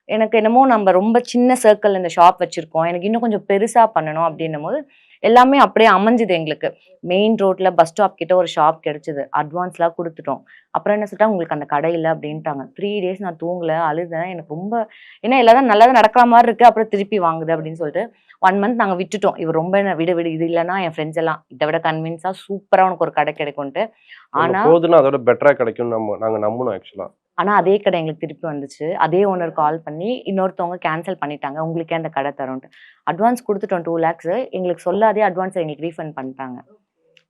எனக்கு என்னமோ நம்ம ரொம்ப சின்ன சர்க்கிள் இந்த ஷாப் வச்சிருக்கோம். எனக்கு இன்னும் கொஞ்சம் பெருசா பண்ணணும் அப்டின்னும்போது, எல்லாமே அப்படியே அமைஞ்சது எங்களுக்கு. மெயின் ரோட்ல பஸ் ஸ்டாப் கிட்ட ஒரு ஷாப் கிடைச்சது. அட்வான்ஸ்லாம் குடுத்துட்டோம். அப்புறம் என்ன சொல்லிட்டாங்க, "உங்களுக்கு அந்த கடை இல்ல" அப்டின்ட்டாங்க. 3 டேஸ் நான் தூங்கல, அழுதேன். எனக்கு ரொம்ப ஏன்னா எல்லாரும் நல்லதா நடக்கிற மாரி இருக்கு. அப்புறம் திருப்பி வாங்குது அப்டின்னு சொல்லிட்டு 1 மந்த் நாங்க விட்டுட்டோம். இவர் ரொம்ப என்ன விடு விடு இது இல்லன்னா என் ஃப்ரெண்ட்ஸ் எல்லாம் இத விட கன்வின்ஸா சூப்பரா உனக்கு ஒரு கடை கிடைக்கும்ன்ட்டு. ஒண்ணு ஆனா போதுன்னா அதோட பெட்டரா கிடைக்கும்னு நாங்க நம்புனோம் ஆக்சுவலா. ஆனா அதே கடை எங்களுக்கு திருப்பி வந்துச்சு. அதே ஓனர் கால் பண்ணி இன்னொருத்தவங்க கேன்சல் பண்ணிட்டாங்க. உங்களுக்கே அந்த கடை தரோன்ட்டு. அட்வான்ஸ் குடுத்துட்டோம் 2 லேக்ஸ் எங்களுக்கு சொல்லாதயே அட்வான்ஸ எங்களுக்கு ரீஃபண்ட் பண்ணிட்டாங்க.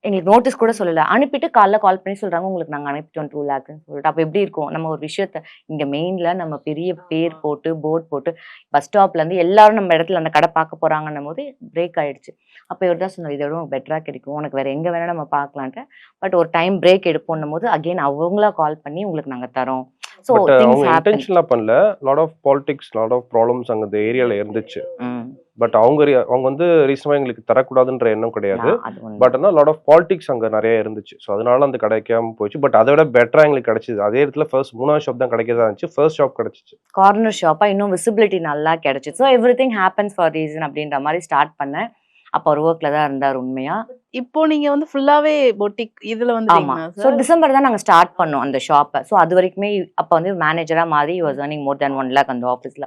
எங்களுக்கு நோட்டீஸ் கூட சொல்லல. அனுப்பிட்டு காலைல கால் பண்ணி சொல்றாங்க, உங்களுக்கு நாங்க அனுப்பிட்டோம் 2 லேக்ஸ்ன்னு சொல்லிட்டு. அப்ப எப்படி இருக்கும்? நம்ம ஒரு விஷயத்த இங்க மெயின்ல நம்ம பெரிய பேர் போட்டு, போர்ட் போட்டு, பஸ் ஸ்டாப்லேருந்து எல்லாரும் நம்ம இடத்துல அந்த கடை பார்க்க போறாங்கன்னும்போது பிரேக் ஆயிடுச்சு. அப்ப இவர் தான் சொன்னாரு, "இத விட உனக்கு பெட்டரா கிடைக்கும். உனக்கு வேற எங்க வேணா நம்ம பார்க்கலான்ட்டு." பட் ஒரு டைம் பிரேக் எடுப்போன்னும்போது, அகைன் அவங்களா கால் பண்ணி, "உங்களுக்கு நாங்க தரோம்." ஸோ பட் திங்ஸ் அவங்க ஹேப்பன். இன்டென்ஷனலா பண்ணல. Lot of politics, lot of problems அங்க அந்த ஏரியால இருந்துச்சு. ம். பட் அவங்க வந்து ரீசனபா எங்களுக்கு தரக்கூடாதுன்ற எண்ணம் கிடையாது. அது பட் உண்ம. ஆனா லாட் ஆஃப் பாலிடிக்ஸ் அங்க நெறைய இருந்துச்சு. ஸோ அதனால அந்த கிடைக்காம போச்சு. பட் அத விட பெட்டரா எங்களுக்கு கிடைச்சது. அதே இடத்துல 3வது ஷாப் தான் கிடைக்கிறதா இருந்துச்சு. 1 ஷாப் கிடைச்சுச்சு. கார்னர் ஷாப்பா இன்னும் விசிபிலிட்டி நல்லா கிடைச்சுச்சு. So everything happens for reason அப்படின்ற மாரி ஸ்டார்ட் பண்ணேன். அப்ப அவர் வொர்க்ல தான் இருந்தாரு உண்மையா. இப்போ நீங்க வந்து ஃபுல்லாவே பொட்டிக் இதுல ஆமா. வந்துட்டீங்களா ஸோ சார்? டிசம்பர் தான் நாங்க ஸ்டார்ட் பண்ணோம் அந்த ஷாப்ப. ஸோ அதுவரைக்குமே அப்ப வந்து மேனேஜரா மாறி ஹி வாஸ் ஏர்னிங் மோர் தென் 1 லேக் அந்த ஆஃபீஸ்ல.